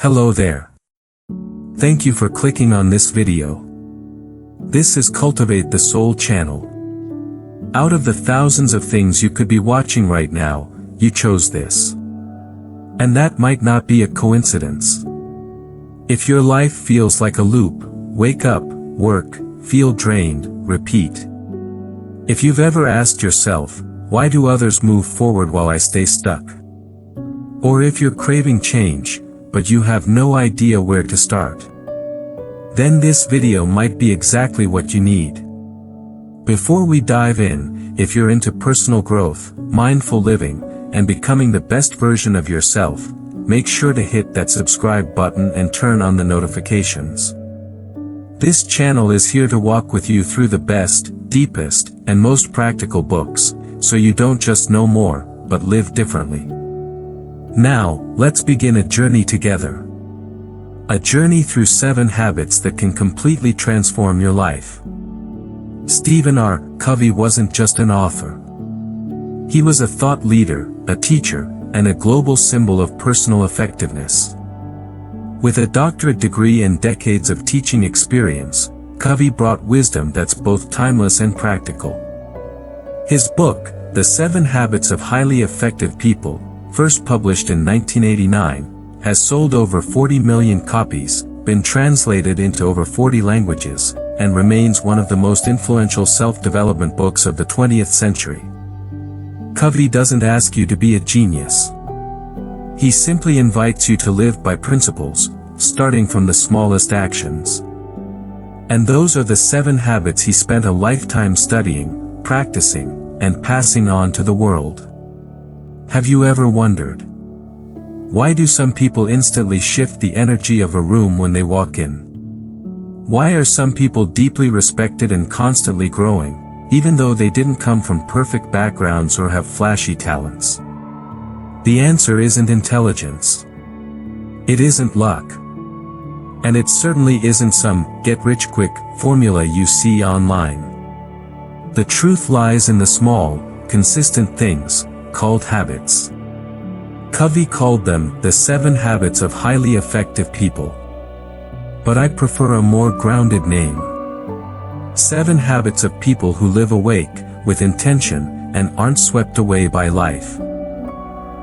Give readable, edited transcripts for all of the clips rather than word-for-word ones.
Hello there. Thank you for clicking on this video. This is Cultivate the Soul channel. Out of the thousands of things you could be watching right now, you chose this. And that might not be a coincidence. If your life feels like a loop, wake up, work, feel drained, repeat. If you've ever asked yourself, why do others move forward while I stay stuck? Or if you're craving change, but you have no idea where to start, then this video might be exactly what you need. Before we dive in, if you're into personal growth, mindful living, and becoming the best version of yourself, make sure to hit that subscribe button and turn on the notifications. This channel is here to walk with you through the best, deepest, and most practical books, so you don't just know more, but live differently. Now, let's begin a journey together. A journey through 7 habits that can completely transform your life. Stephen R. Covey wasn't just an author. He was a thought leader, a teacher, and a global symbol of personal effectiveness. With a doctorate degree and decades of teaching experience, Covey brought wisdom that's both timeless and practical. His book, The 7 Habits of Highly Effective People, first published in 1989, has sold over 40 million copies, been translated into over 40 languages, and remains one of the most influential self-development books of the 20th century. Covey doesn't ask you to be a genius. He simply invites you to live by principles, starting from the smallest actions. And those are the 7 habits he spent a lifetime studying, practicing, and passing on to the world. Have you ever wondered? Why do some people instantly shift the energy of a room when they walk in? Why are some people deeply respected and constantly growing, even though they didn't come from perfect backgrounds or have flashy talents? The answer isn't intelligence. It isn't luck. And it certainly isn't some get-rich-quick formula you see online. The truth lies in the small, consistent things, called habits. Covey called them the 7 habits of highly effective people. But I prefer a more grounded name. 7 habits of people who live awake, with intention, and aren't swept away by life.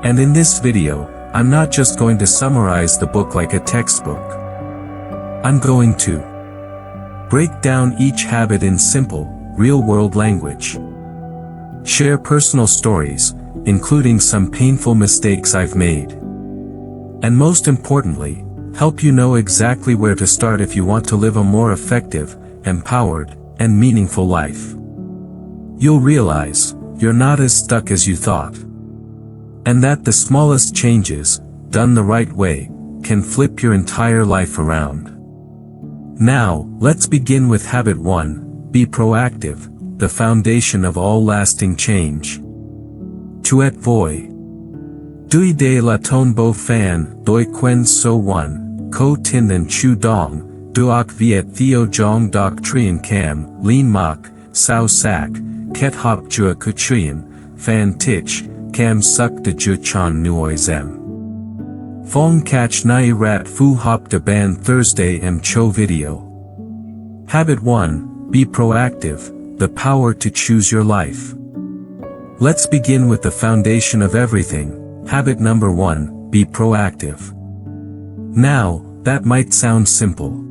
And in this video, I'm not just going to summarize the book like a textbook. I'm going to break down each habit in simple, real-world language. Share personal stories, including some painful mistakes I've made. And most importantly, help you know exactly where to start if you want to live a more effective, empowered, and meaningful life. You'll realize, you're not as stuck as you thought. And that the smallest changes, done the right way, can flip your entire life around. Now, let's begin with habit 1, be proactive, the foundation of all lasting change. Tuet voi. Dui de la ton bo fan, doi quen so one, ko tin and chu dong, duok viet theo jong doc trien cam, lien mak, sao sak, ket hop jua kutrien, fan tich, cam suk de ju chan nuoi zem. Fong catch nai rat fu hop de ban Thursday m cho video. Habit 1, be proactive, the power to choose your life. Let's begin with the foundation of everything, habit number 1, be proactive. Now, that might sound simple.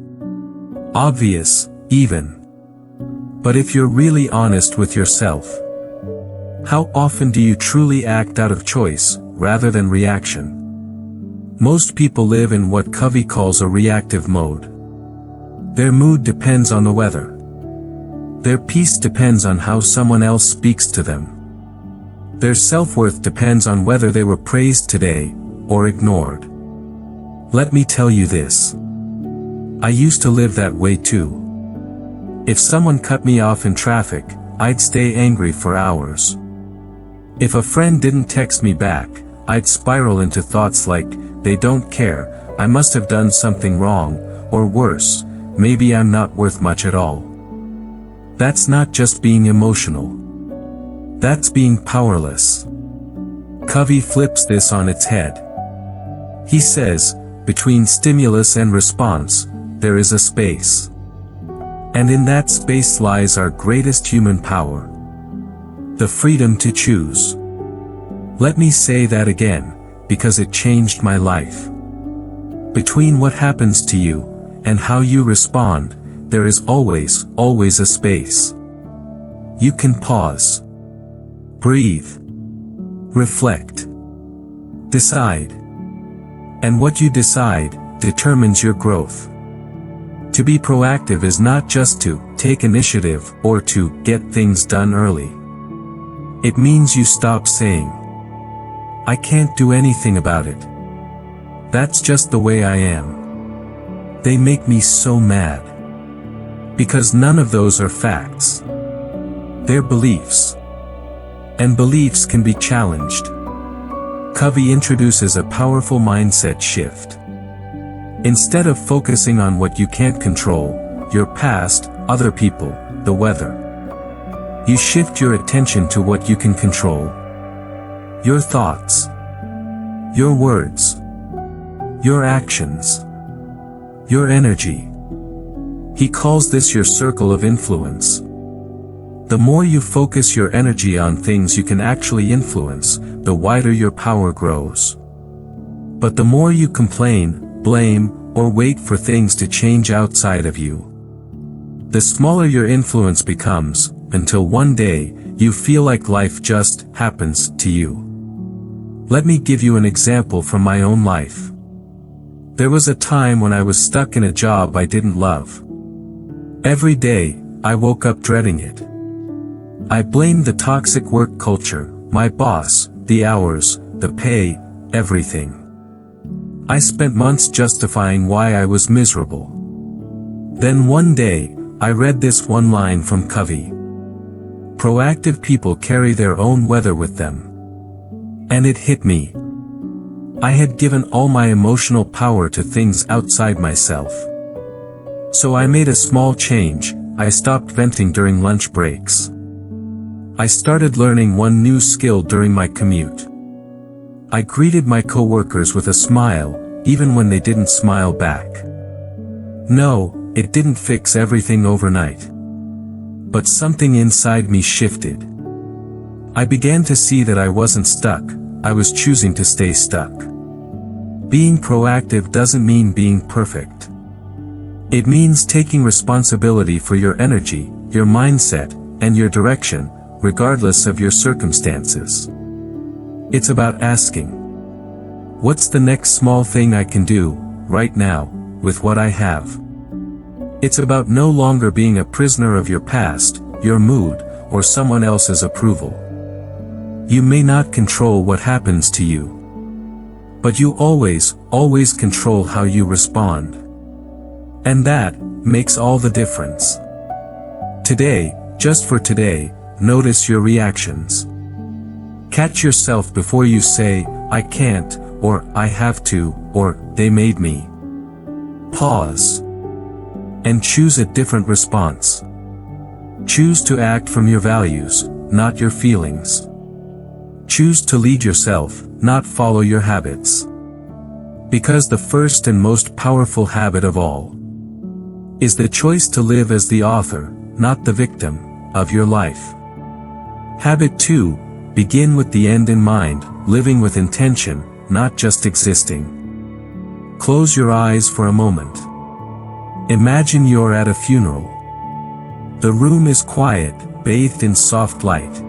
Obvious, even. But if you're really honest with yourself, how often do you truly act out of choice, rather than reaction? Most people live in what Covey calls a reactive mode. Their mood depends on the weather. Their peace depends on how someone else speaks to them. Their self-worth depends on whether they were praised today, or ignored. Let me tell you this. I used to live that way too. If someone cut me off in traffic, I'd stay angry for hours. If a friend didn't text me back, I'd spiral into thoughts like, they don't care, I must have done something wrong, or worse, maybe I'm not worth much at all. That's not just being emotional. That's being powerless. Covey flips this on its head. He says, between stimulus and response, there is a space. And in that space lies our greatest human power. The freedom to choose. Let me say that again, because it changed my life. Between what happens to you, and how you respond, there is always a space. You can pause. Breathe. Reflect. Decide. And what you decide, determines your growth. To be proactive is not just to take initiative or to get things done early. It means you stop saying, "I can't do anything about it. That's just the way I am. They make me so mad." Because none of those are facts. They're beliefs. And beliefs can be challenged. Covey introduces a powerful mindset shift. Instead of focusing on what you can't control, your past, other people, the weather, you shift your attention to what you can control. Your thoughts. Your words. Your actions. Your energy. He calls this your circle of influence. The more you focus your energy on things you can actually influence, the wider your power grows. But the more you complain, blame, or wait for things to change outside of you, the smaller your influence becomes, until one day, you feel like life just happens to you. Let me give you an example from my own life. There was a time when I was stuck in a job I didn't love. Every day, I woke up dreading it. I blamed the toxic work culture, my boss, the hours, the pay, everything. I spent months justifying why I was miserable. Then one day, I read this one line from Covey. Proactive people carry their own weather with them. And it hit me. I had given all my emotional power to things outside myself. So I made a small change. I stopped venting during lunch breaks. I started learning one new skill during my commute. I greeted my coworkers with a smile, even when they didn't smile back. No, it didn't fix everything overnight. But something inside me shifted. I began to see that I wasn't stuck, I was choosing to stay stuck. Being proactive doesn't mean being perfect. It means taking responsibility for your energy, your mindset, and your direction, regardless of your circumstances. It's about asking, what's the next small thing I can do, right now, with what I have? It's about no longer being a prisoner of your past, your mood, or someone else's approval. You may not control what happens to you. But you always control how you respond. And that makes all the difference. Today, just for today, notice your reactions. Catch yourself before you say, "I can't," or "I have to," or "they made me." Pause. And choose a different response. Choose to act from your values, not your feelings. Choose to lead yourself, not follow your habits. Because the first and most powerful habit of all is the choice to live as the author, not the victim, of your life. Habit 2, begin with the end in mind, living with intention, not just existing. Close your eyes for a moment. Imagine you're at a funeral. The room is quiet, bathed in soft light.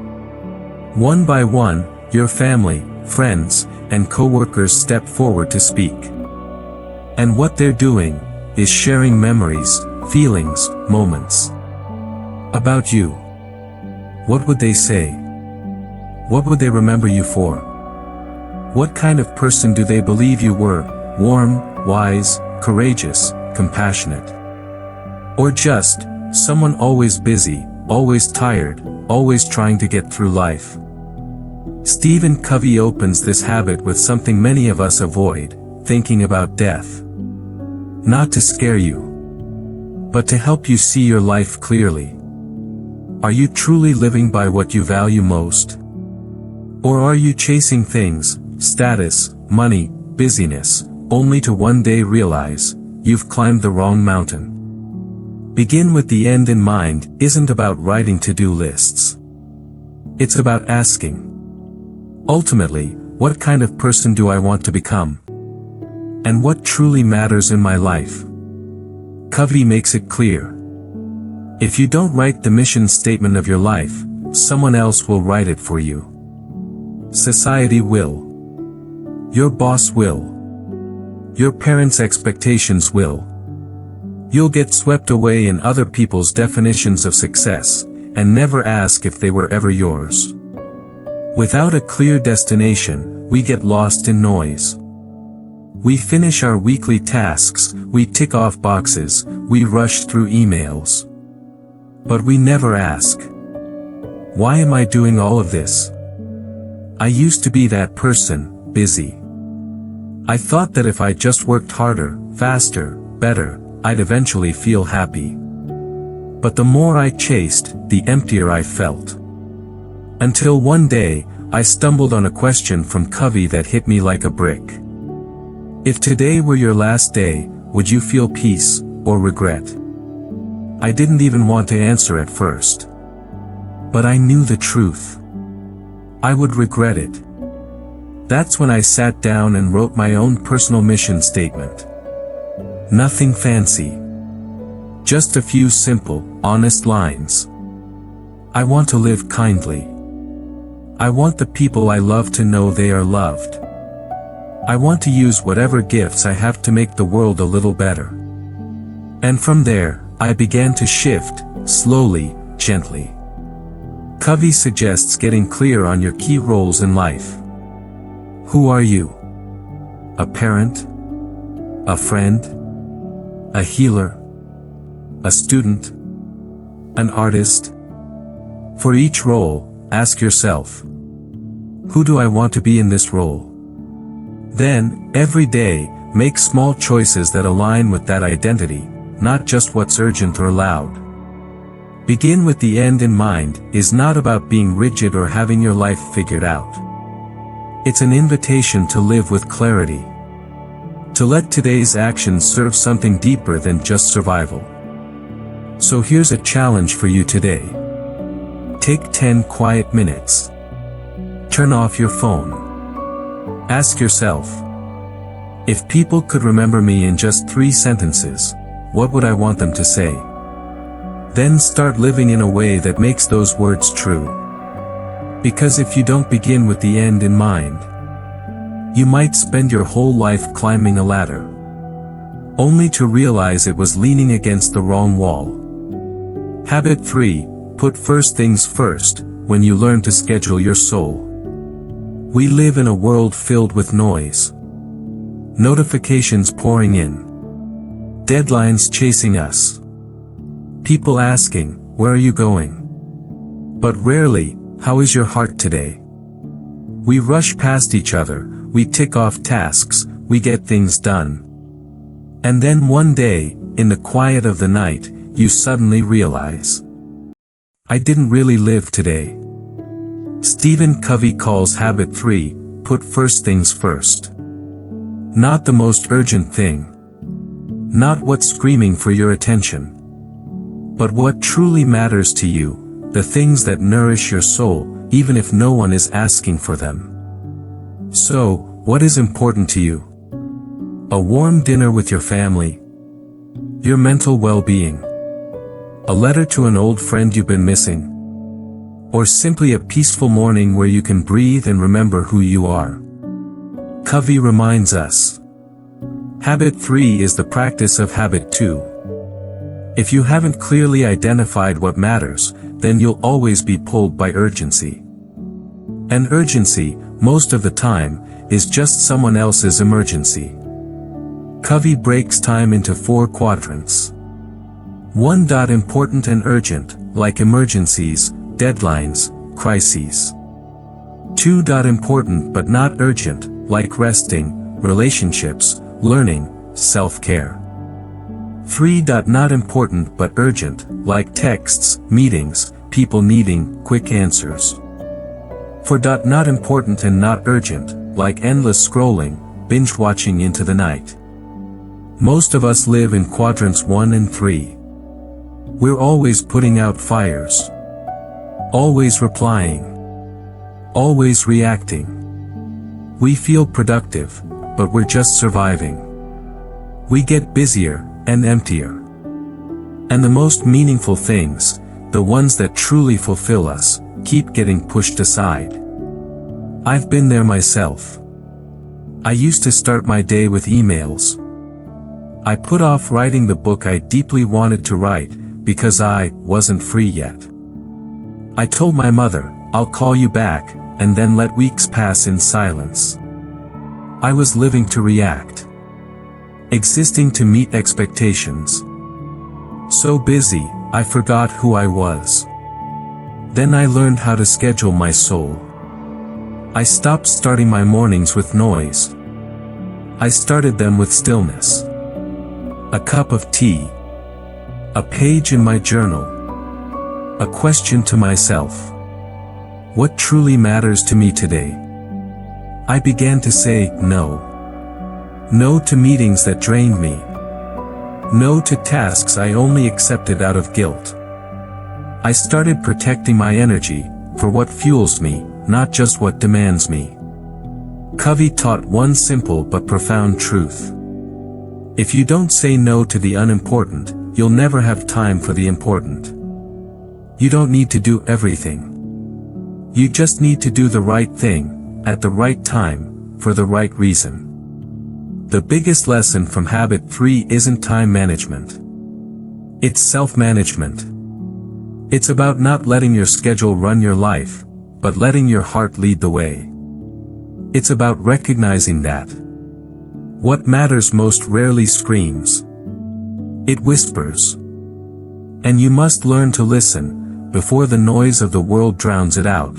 One by one, your family, friends, and coworkers step forward to speak. And what they're doing is sharing memories, feelings, moments about you. What would they say? What would they remember you for? What kind of person do they believe you were? Warm, wise, courageous, compassionate? Or just someone always busy, always tired, always trying to get through life? Stephen Covey opens this habit with something many of us avoid, thinking about death. Not to scare you, but to help you see your life clearly. Are you truly living by what you value most? Or are you chasing things, status, money, busyness, only to one day realize, you've climbed the wrong mountain. Begin with the end in mind isn't about writing to-do lists. It's about asking. Ultimately, what kind of person do I want to become? And what truly matters in my life? Covey makes it clear. If you don't write the mission statement of your life, someone else will write it for you. Society will. Your boss will. Your parents' expectations will. You'll get swept away in other people's definitions of success, and never ask if they were ever yours. Without a clear destination, we get lost in noise. We finish our weekly tasks, we tick off boxes, we rush through emails. But we never ask, why am I doing all of this? I used to be that person, busy. I thought that if I just worked harder, faster, better, I'd eventually feel happy. But the more I chased, the emptier I felt. Until one day, I stumbled on a question from Covey that hit me like a brick. If today were your last day, would you feel peace, or regret? I didn't even want to answer at first. But I knew the truth. I would regret it. That's when I sat down and wrote my own personal mission statement. Nothing fancy. Just a few simple, honest lines. I want to live kindly. I want the people I love to know they are loved. I want to use whatever gifts I have to make the world a little better. And from there, I began to shift, slowly, gently. Covey suggests getting clear on your key roles in life. Who are you? A parent? A friend? A healer? A student? An artist? For each role, ask yourself, who do I want to be in this role? Then, every day, make small choices that align with that identity, not just what's urgent or loud. Begin with the end in mind is not about being rigid or having your life figured out. It's an invitation to live with clarity. To let today's actions serve something deeper than just survival. So here's a challenge for you today. Take 10 quiet minutes. Turn off your phone. Ask yourself, if people could remember me in just 3 sentences, what would I want them to say? Then start living in a way that makes those words true. Because if you don't begin with the end in mind, you might spend your whole life climbing a ladder, only to realize it was leaning against the wrong wall. Habit 3, put first things first, when you learn to schedule your soul. We live in a world filled with noise. Notifications pouring in. Deadlines chasing us. People asking, where are you going? But rarely, how is your heart today? We rush past each other, we tick off tasks, we get things done. And then one day, in the quiet of the night, you suddenly realize, I didn't really live today. Stephen Covey calls habit 3, put first things first. Not the most urgent thing. Not what's screaming for your attention. But what truly matters to you, the things that nourish your soul, even if no one is asking for them. So, what is important to you? A warm dinner with your family? Your mental well-being? A letter to an old friend you've been missing? Or simply a peaceful morning where you can breathe and remember who you are? Covey reminds us. Habit 3 is the practice of habit 2. If you haven't clearly identified what matters, then you'll always be pulled by urgency. And urgency, most of the time, is just someone else's emergency. Covey breaks time into 4 quadrants. 1. Important and urgent, like emergencies, deadlines, crises. 2. Important but not urgent, like resting, relationships, learning, self-care. 3. Not important but urgent, like texts, meetings, people needing quick answers. 4. Not important and not urgent, like endless scrolling, binge watching into the night. Most of us live in quadrants 1 and 3. We're always putting out fires. Always replying. Always reacting. We feel productive, but we're just surviving. We get busier and emptier. And the most meaningful things, the ones that truly fulfill us, keep getting pushed aside. I've been there myself. I used to start my day with emails. I put off writing the book I deeply wanted to write, because I wasn't free yet. I told my mother, "I'll call you back," and then let weeks pass in silence. I was living to react. Existing to meet expectations. So busy, I forgot who I was. Then I learned how to schedule my soul. I stopped starting my mornings with noise. I started them with stillness. A cup of tea. A page in my journal. A question to myself. What truly matters to me today? I began to say no. No to meetings that drained me. No to tasks I only accepted out of guilt. I started protecting my energy, for what fuels me, not just what demands me. Covey taught one simple but profound truth. If you don't say no to the unimportant, you'll never have time for the important. You don't need to do everything. You just need to do the right thing, at the right time, for the right reason. The biggest lesson from habit 3 isn't time management. It's self-management. It's about not letting your schedule run your life, but letting your heart lead the way. It's about recognizing that what matters most rarely screams. It whispers. And you must learn to listen, before the noise of the world drowns it out.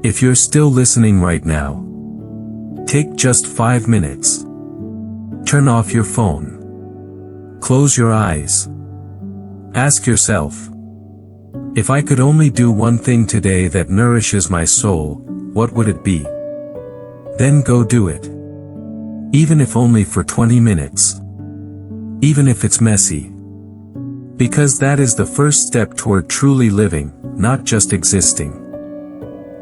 If you're still listening right now, take just 5 minutes. Turn off your phone. Close your eyes. Ask yourself, if I could only do one thing today that nourishes my soul, what would it be? Then go do it. Even if only for 20 minutes. Even if it's messy. Because that is the first step toward truly living, not just existing.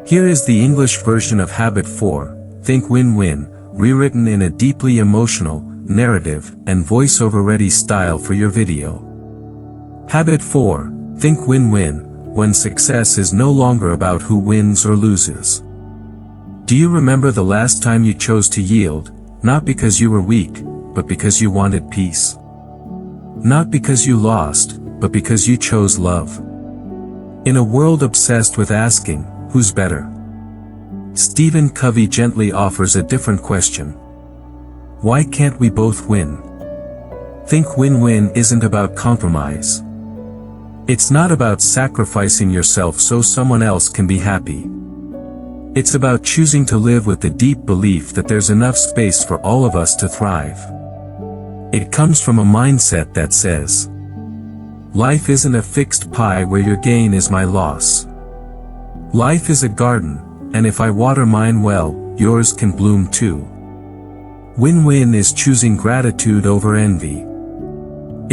Here is the English version of Habit 4, Think Win-Win, rewritten in a deeply emotional, narrative, and voiceover-ready style for your video. Habit 4, Think Win-Win, when success is no longer about who wins or loses. Do you remember the last time you chose to yield, not because you were weak, but because you wanted peace? Not because you lost, but because you chose love. In a world obsessed with asking, who's better? Stephen Covey gently offers a different question. Why can't we both win? Think Win-Win isn't about compromise. It's not about sacrificing yourself so someone else can be happy. It's about choosing to live with the deep belief that there's enough space for all of us to thrive. It comes from a mindset that says, life isn't a fixed pie where your gain is my loss. Life is a garden, and if I water mine well, yours can bloom too. Win-win is choosing gratitude over envy.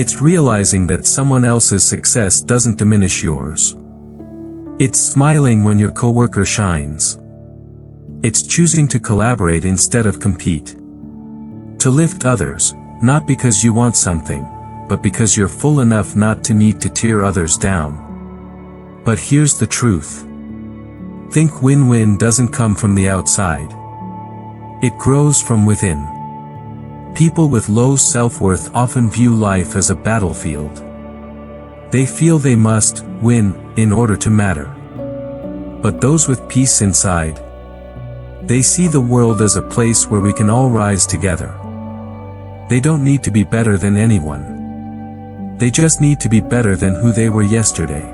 It's realizing that someone else's success doesn't diminish yours. It's smiling when your coworker shines. It's choosing to collaborate instead of compete. To lift others, not because you want something, but because you're full enough not to need to tear others down. But here's the truth. Think Win-Win doesn't come from the outside. It grows from within. People with low self-worth often view life as a battlefield. They feel they must win in order to matter. But those with peace inside, they see the world as a place where we can all rise together. They don't need to be better than anyone. They just need to be better than who they were yesterday.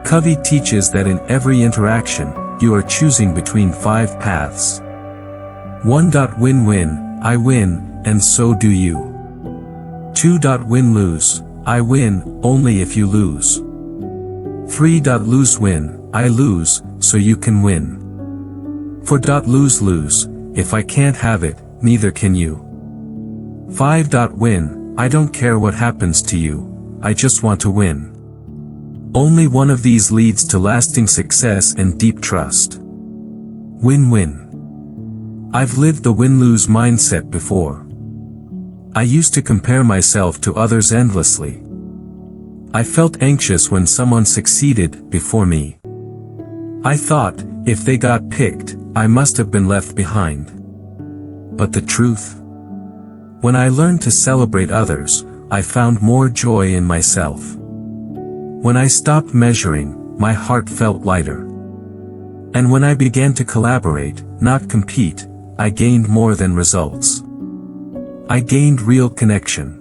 Covey teaches that in every interaction, you are choosing between 5 paths. 1. Win-win, I win, and so do you. 2. Win-lose, I win, only if you lose. 3. Lose-win, I lose, so you can win. 4. Lose-lose, if I can't have it, neither can you. 5. Win, I don't care what happens to you, I just want to win. Only one of these leads to lasting success and deep trust. Win-win. I've lived the win-lose mindset before. I used to compare myself to others endlessly. I felt anxious when someone succeeded before me. I thought, if they got picked, I must have been left behind. But the truth? When I learned to celebrate others, I found more joy in myself. When I stopped measuring, my heart felt lighter. And when I began to collaborate, not compete, I gained more than results. I gained real connection.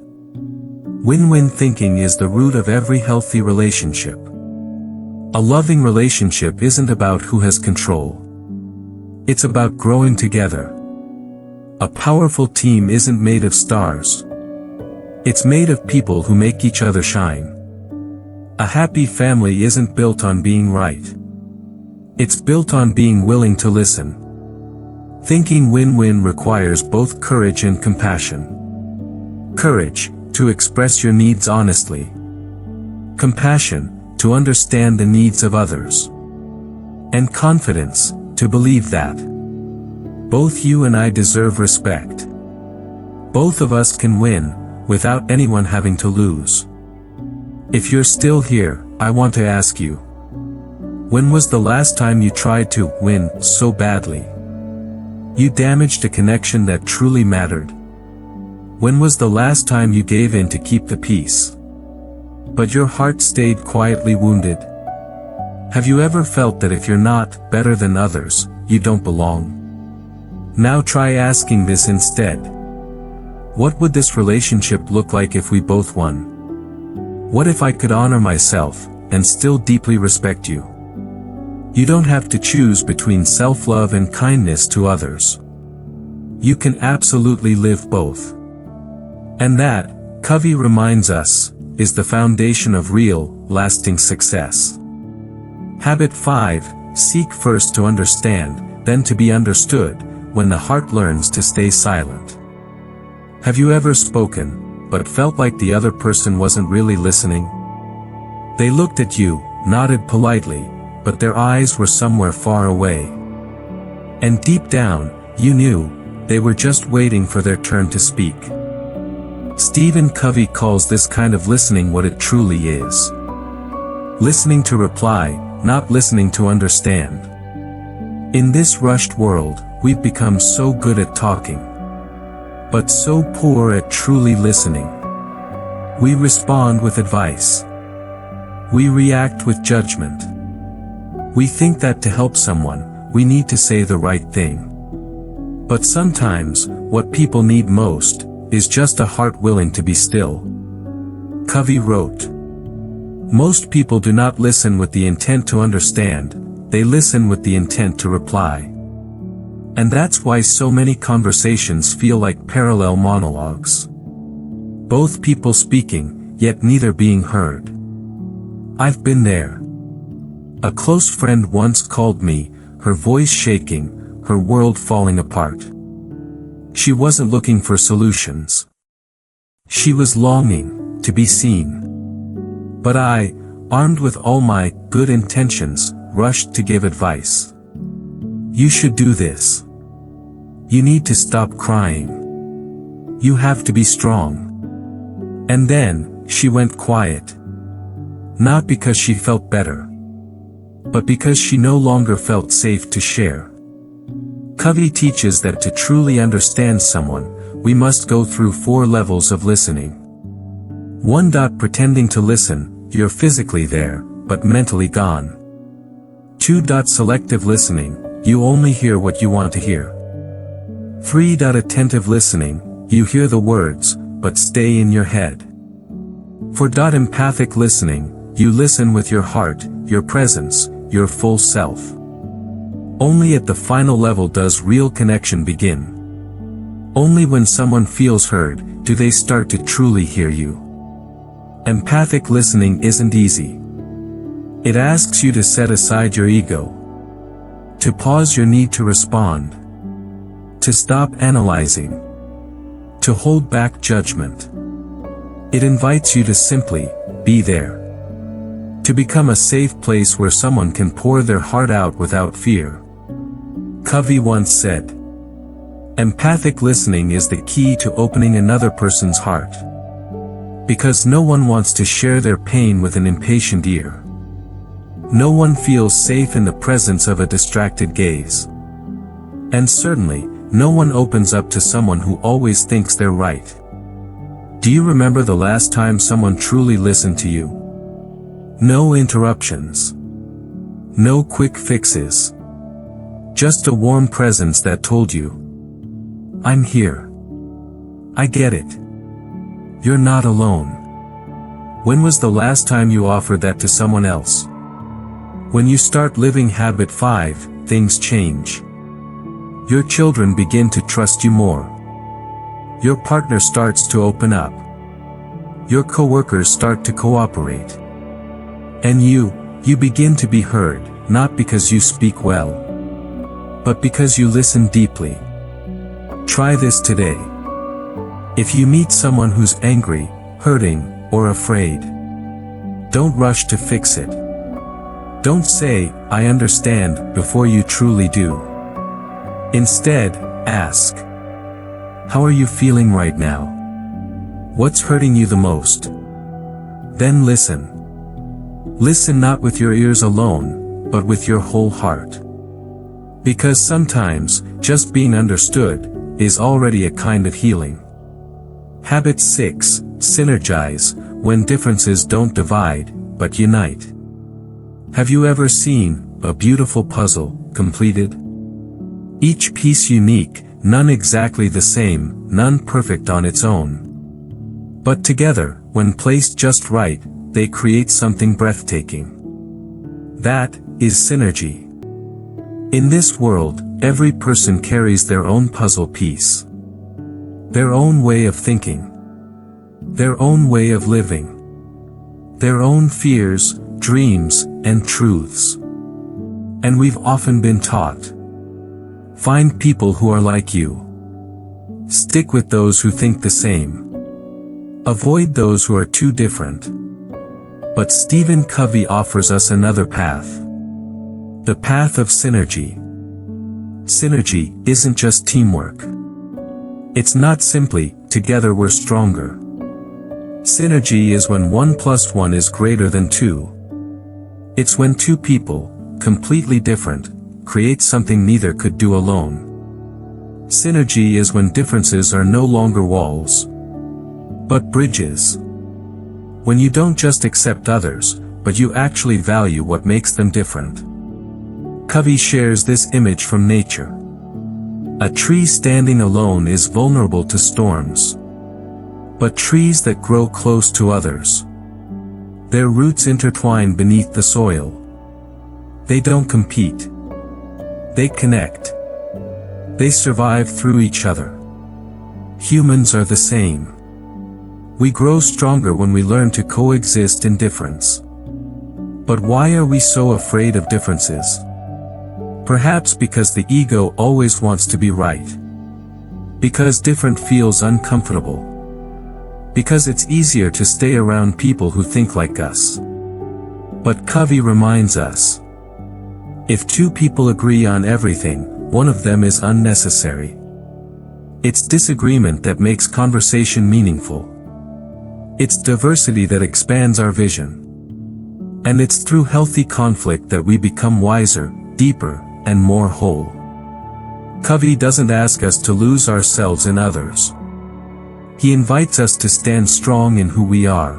Win-win thinking is the root of every healthy relationship. A loving relationship isn't about who has control. It's about growing together. A powerful team isn't made of stars. It's made of people who make each other shine. A happy family isn't built on being right. It's built on being willing to listen. Thinking win-win requires both courage and compassion. Courage, to express your needs honestly. Compassion, to understand the needs of others. And confidence, to believe that both you and I deserve respect. Both of us can win, without anyone having to lose. If you're still here, I want to ask you, when was the last time you tried to win so badly? You damaged a connection that truly mattered. When was the last time you gave in to keep the peace, but your heart stayed quietly wounded? Have you ever felt that if you're not better than others, you don't belong? Now try asking this instead. What would this relationship look like if we both won? What if I could honor myself, and still deeply respect you? You don't have to choose between self-love and kindness to others. You can absolutely live both. And that, Covey reminds us, is the foundation of real, lasting success. Habit 5, seek first to understand, then to be understood, when the heart learns to stay silent. Have you ever spoken, but felt like the other person wasn't really listening? They looked at you, nodded politely, but their eyes were somewhere far away. And deep down, you knew, they were just waiting for their turn to speak. Stephen Covey calls this kind of listening what it truly is. Listening to reply, not listening to understand. In this rushed world, we've become so good at talking, but so poor at truly listening. We respond with advice. We react with judgment. We think that to help someone, we need to say the right thing. But sometimes, what people need most, is just a heart willing to be still. Covey wrote, "Most people do not listen with the intent to understand, they listen with the intent to reply." And that's why so many conversations feel like parallel monologues. Both people speaking, yet neither being heard. I've been there. A close friend once called me, her voice shaking, her world falling apart. She wasn't looking for solutions. She was longing to be seen. But I, armed with all my good intentions, rushed to give advice. You should do this. You need to stop crying. You have to be strong. And then, she went quiet. Not because she felt better, but because she no longer felt safe to share. Covey teaches that to truly understand someone, we must go through 4 levels of listening. 1. Pretending to listen, you're physically there, but mentally gone. 2. Selective listening, you only hear what you want to hear. 3. Attentive listening, you hear the words, but stay in your head. 4. Empathic listening, you listen with your heart, your presence, your full self. Only at the final level does real connection begin. Only when someone feels heard, do they start to truly hear you. Empathic listening isn't easy. It asks you to set aside your ego, to pause your need to respond, to stop analyzing, to hold back judgment. It invites you to simply be there, to become a safe place where someone can pour their heart out without fear. Covey once said, "Empathic listening is the key to opening another person's heart. Because no one wants to share their pain with an impatient ear. No one feels safe in the presence of a distracted gaze. And certainly, no one opens up to someone who always thinks they're right." Do you remember the last time someone truly listened to you? No interruptions. No quick fixes. Just a warm presence that told you, "I'm here. I get it. You're not alone." When was the last time you offered that to someone else? When you start living habit 5, things change. Your children begin to trust you more. Your partner starts to open up. Your coworkers start to cooperate. And you begin to be heard, not because you speak well, but because you listen deeply. Try this today. If you meet someone who's angry, hurting, or afraid, don't rush to fix it. Don't say, "I understand," before you truly do. Instead, ask, "How are you feeling right now? What's hurting you the most?" Then listen. Listen not with your ears alone, but with your whole heart. Because sometimes, just being understood, is already a kind of healing. Habit 6, synergize, when differences don't divide, but unite. Have you ever seen a beautiful puzzle completed? Each piece unique, none exactly the same, none perfect on its own. But together, when placed just right, they create something breathtaking. That is synergy. In this world, every person carries their own puzzle piece. Their own way of thinking. Their own way of living. Their own fears, dreams, and truths. And we've often been taught, find people who are like you. Stick with those who think the same. Avoid those who are too different. But Stephen Covey offers us another path. The path of synergy. Synergy isn't just teamwork. It's not simply, together we're stronger. Synergy is when 1 + 1 is greater than 2. It's when two people, completely different, create something neither could do alone. Synergy is when differences are no longer walls, but bridges. When you don't just accept others, but you actually value what makes them different. Covey shares this image from nature. A tree standing alone is vulnerable to storms. But trees that grow close to others, their roots intertwine beneath the soil. They don't compete. They connect. They survive through each other. Humans are the same. We grow stronger when we learn to coexist in difference. But why are we so afraid of differences? Perhaps because the ego always wants to be right. Because different feels uncomfortable. Because it's easier to stay around people who think like us. But Covey reminds us, if two people agree on everything, one of them is unnecessary. It's disagreement that makes conversation meaningful. It's diversity that expands our vision. And it's through healthy conflict that we become wiser, deeper, and more whole. Covey doesn't ask us to lose ourselves in others. He invites us to stand strong in who we are,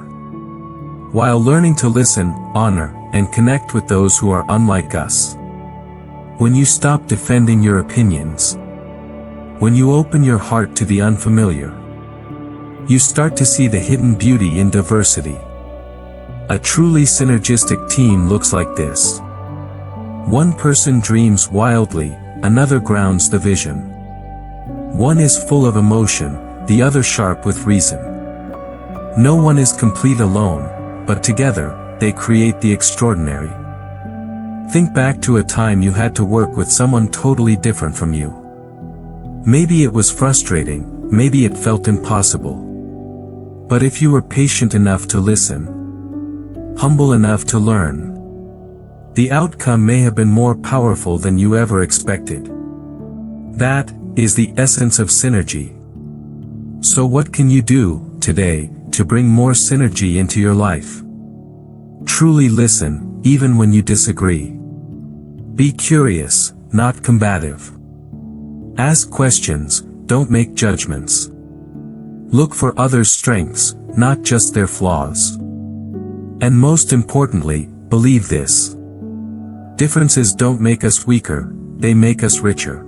while learning to listen, honor, and connect with those who are unlike us. When you stop defending your opinions, when you open your heart to the unfamiliar, you start to see the hidden beauty in diversity. A truly synergistic team looks like this. One person dreams wildly, another grounds the vision. One is full of emotion, the other sharp with reason. No one is complete alone, but together, they create the extraordinary. Think back to a time you had to work with someone totally different from you. Maybe it was frustrating, maybe it felt impossible. But if you were patient enough to listen, humble enough to learn, the outcome may have been more powerful than you ever expected. That is the essence of synergy. So what can you do today to bring more synergy into your life? Truly listen, even when you disagree. Be curious, not combative. Ask questions, don't make judgments. Look for others' strengths, not just their flaws. And most importantly, believe this. Differences don't make us weaker, they make us richer.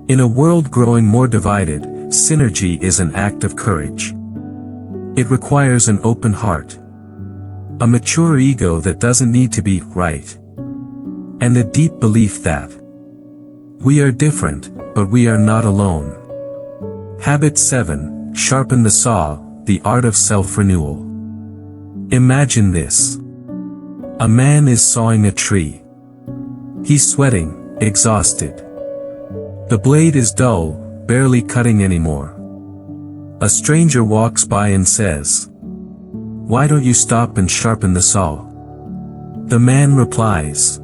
In a world growing more divided, synergy is an act of courage. It requires an open heart, a mature ego that doesn't need to be right, and a deep belief that we are different, but we are not alone. Habit 7. Sharpen the saw, the art of self-renewal. Imagine this. A man is sawing a tree. He's sweating, exhausted. The blade is dull, barely cutting anymore. A stranger walks by and says, "Why don't you stop and sharpen the saw?" The man replies,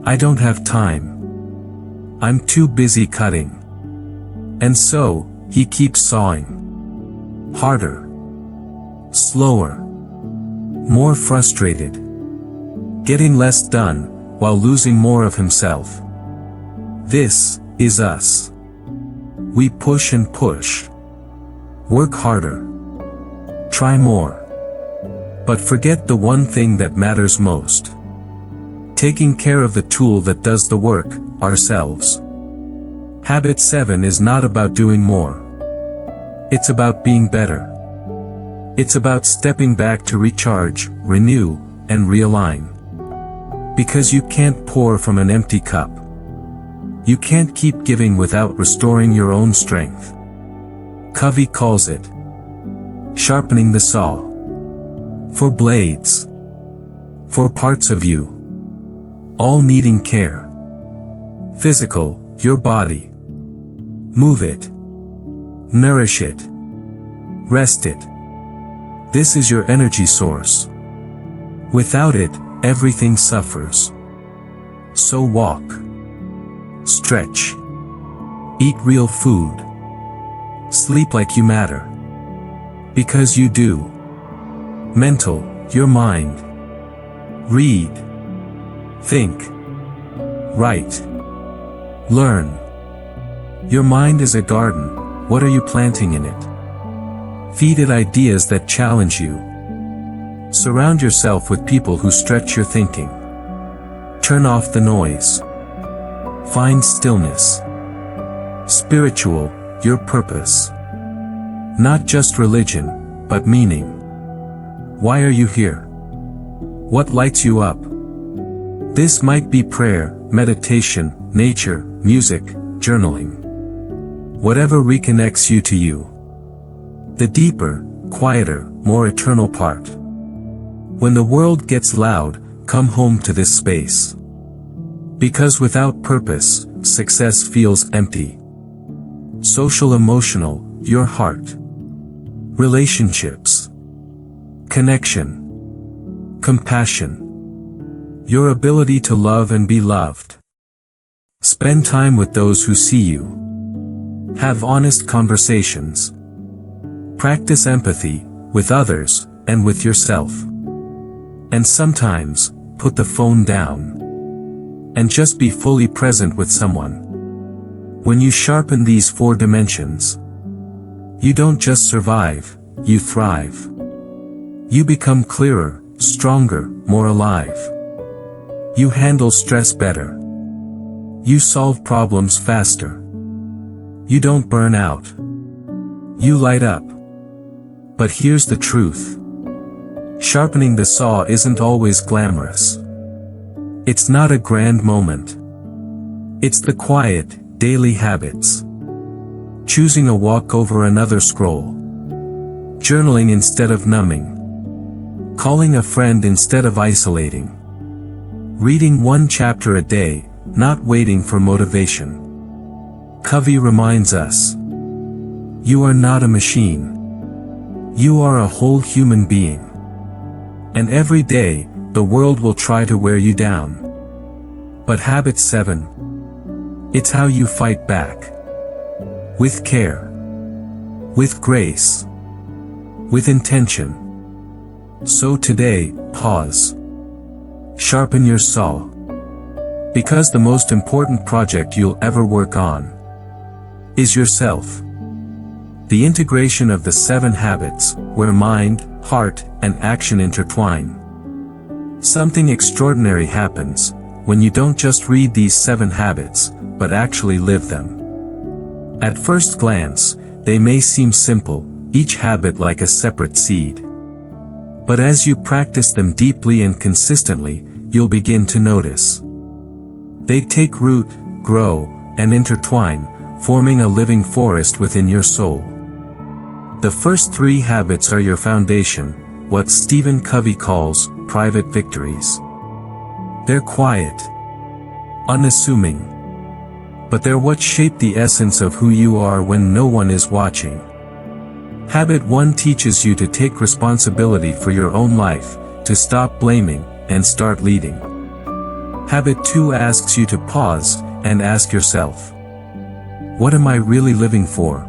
"I don't have time. I'm too busy cutting." And so, he keeps sawing. Harder. Slower. More frustrated. Getting less done, while losing more of himself. This is us. We push and push. Work harder. Try more. But forget the one thing that matters most. Taking care of the tool that does the work, ourselves. Habit 7 is not about doing more. It's about being better. It's about stepping back to recharge, renew, and realign. Because you can't pour from an empty cup. You can't keep giving without restoring your own strength. Covey calls it sharpening the saw. For blades. For parts of you. All needing care. Physical, your body. Move it. Nourish it. Rest it. This is your energy source. Without it, everything suffers. So walk. Stretch. Eat real food. Sleep like you matter. Because you do. Mental, your mind. Read. Think. Write. Learn. Your mind is a garden, what are you planting in it? Feed it ideas that challenge you. Surround yourself with people who stretch your thinking. Turn off the noise. Find stillness. Spiritual, your purpose. Not just religion, but meaning. Why are you here? What lights you up? This might be prayer, meditation, nature, music, journaling. Whatever reconnects you to you. The deeper, quieter, more eternal part. When the world gets loud, come home to this space. Because without purpose, success feels empty. Social emotional, your heart. Relationships. Connection. Compassion. Your ability to love and be loved. Spend time with those who see you. Have honest conversations. Practice empathy, with others, and with yourself. And sometimes, put the phone down. And just be fully present with someone. When you sharpen these 4 dimensions, you don't just survive, you thrive. You become clearer, stronger, more alive. You handle stress better. You solve problems faster. You don't burn out. You light up. But here's the truth. Sharpening the saw isn't always glamorous. It's not a grand moment. It's the quiet, daily habits. Choosing a walk over another scroll. Journaling instead of numbing. Calling a friend instead of isolating. Reading 1 chapter a day, not waiting for motivation. Covey reminds us. You are not a machine. You are a whole human being. And every day, the world will try to wear you down. But habit 7. It's how you fight back. With care. With grace. With intention. So today, pause. Sharpen your saw. Because the most important project you'll ever work on is yourself. The integration of the 7 habits, where mind, heart, and action intertwine. Something extraordinary happens when you don't just read these 7 habits, but actually live them. At first glance, they may seem simple, each habit like a separate seed. But as you practice them deeply and consistently, you'll begin to notice. They take root, grow, and intertwine, forming a living forest within your soul. The first 3 habits are your foundation, what Stephen Covey calls private victories. They're quiet, unassuming, but they're what shape the essence of who you are when no one is watching. Habit 1 teaches you to take responsibility for your own life, to stop blaming, and start leading. Habit 2 asks you to pause, and ask yourself, what am I really living for?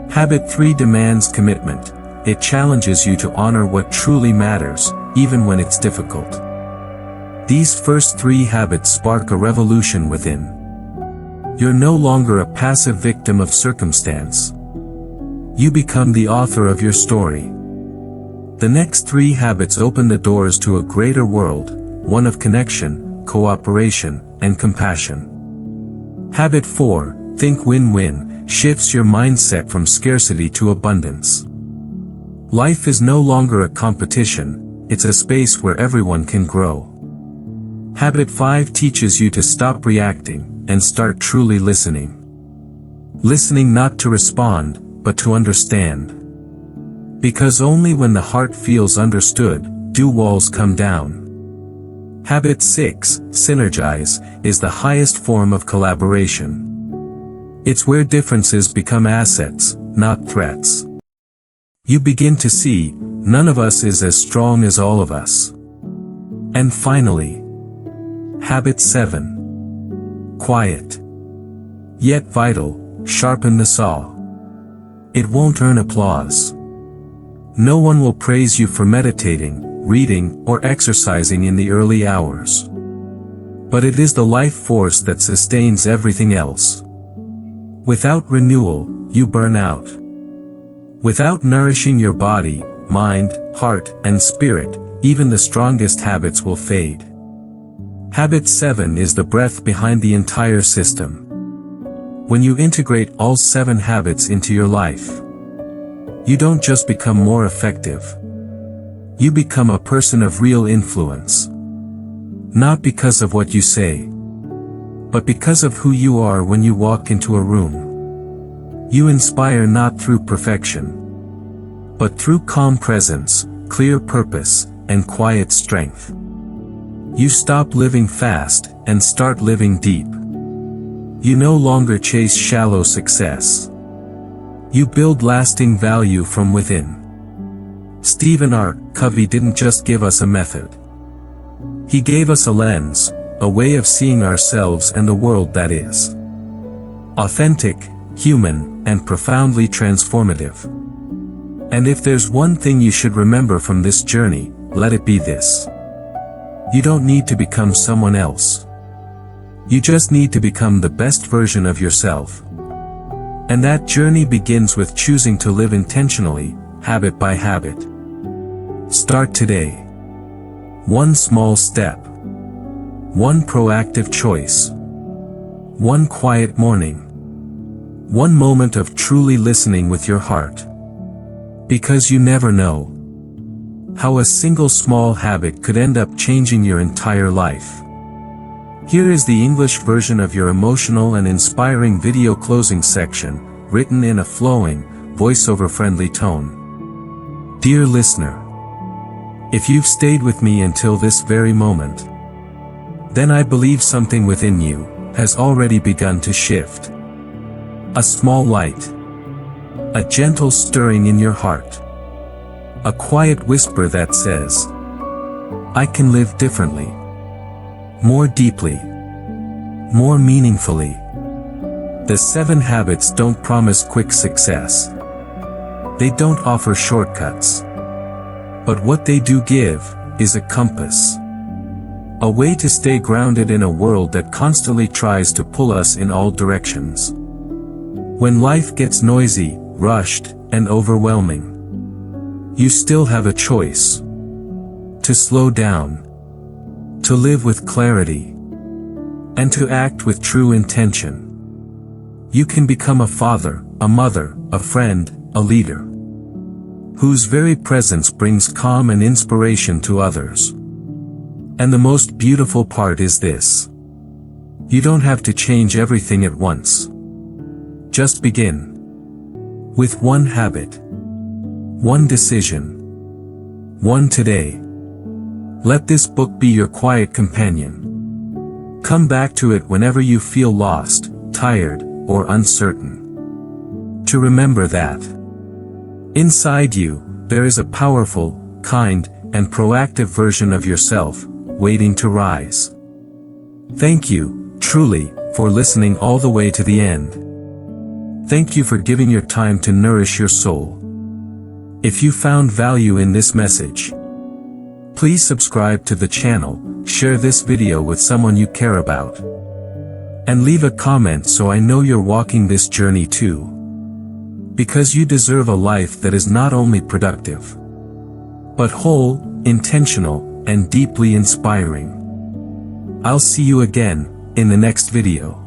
Habit 3 demands commitment. It challenges you to honor what truly matters, even when it's difficult. These first 3 habits spark a revolution within. You're no longer a passive victim of circumstance. You become the author of your story. The next 3 habits open the doors to a greater world, one of connection, cooperation, and compassion. Habit 4, think win-win, shifts your mindset from scarcity to abundance. Life is no longer a competition, it's a space where everyone can grow. Habit 5 teaches you to stop reacting, and start truly listening. Listening not to respond, but to understand. Because only when the heart feels understood, do walls come down. Habit 6, synergize, is the highest form of collaboration. It's where differences become assets, not threats. You begin to see, none of us is as strong as all of us. And finally, habit 7. Quiet. Yet vital, sharpen the saw. It won't earn applause. No one will praise you for meditating, reading, or exercising in the early hours. But it is the life force that sustains everything else. Without renewal, you burn out. Without nourishing your body, mind, heart, and spirit, even the strongest habits will fade. Habit 7 is the breath behind the entire system. When you integrate all 7 habits into your life, you don't just become more effective. You become a person of real influence. Not because of what you say, but because of who you are when you walk into a room. You inspire not through perfection, but through calm presence, clear purpose, and quiet strength. You stop living fast, and start living deep. You no longer chase shallow success. You build lasting value from within. Stephen R. Covey didn't just give us a method. He gave us a lens, a way of seeing ourselves and the world that is. Authentic, human, and profoundly transformative. And if there's one thing you should remember from this journey, let it be this. You don't need to become someone else. You just need to become the best version of yourself. And that journey begins with choosing to live intentionally, habit by habit. Start today. One small step. One proactive choice. One quiet morning. One moment of truly listening with your heart. Because you never know how a single small habit could end up changing your entire life. Here is the English version of your emotional and inspiring video closing section, written in a flowing, voiceover-friendly tone. Dear listener, if you've stayed with me until this very moment, then I believe something within you has already begun to shift. A small light. A gentle stirring in your heart. A quiet whisper that says, I can live differently. More deeply. More meaningfully. The 7 habits don't promise quick success. They don't offer shortcuts. But what they do give is a compass. A way to stay grounded in a world that constantly tries to pull us in all directions. When life gets noisy, rushed, and overwhelming, you still have a choice. To slow down. To live with clarity. And to act with true intention. You can become a father, a mother, a friend, a leader, whose very presence brings calm and inspiration to others. And the most beautiful part is this. You don't have to change everything at once. Just begin. With one habit. One decision. One today. Let this book be your quiet companion. Come back to it whenever you feel lost, tired, or uncertain. To remember that inside you, there is a powerful, kind, and proactive version of yourself, waiting to rise. Thank you, truly, for listening all the way to the end. Thank you for giving your time to nourish your soul. If you found value in this message, please subscribe to the channel, share this video with someone you care about, and leave a comment so I know you're walking this journey too. Because you deserve a life that is not only productive, but whole, intentional, and deeply inspiring. I'll see you again in the next video.